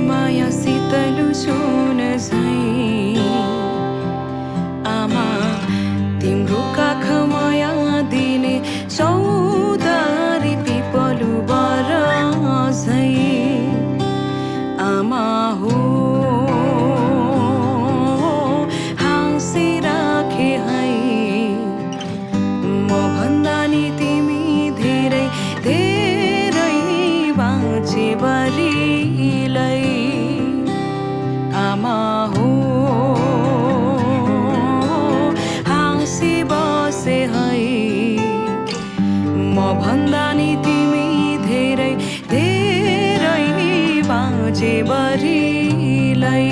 माया शीतल सुन झैं आमा तिम्रो काख माया दिने चौतारी पिपलु बर झैं आमा हो हाँसिराखे है म भन्दा नि तिमी धेरै धेरै बाँचे बलिलै आमा हो हाँसी बसे है म भन्दा नि तिमी धेरै धेरै बाँचे बलिलै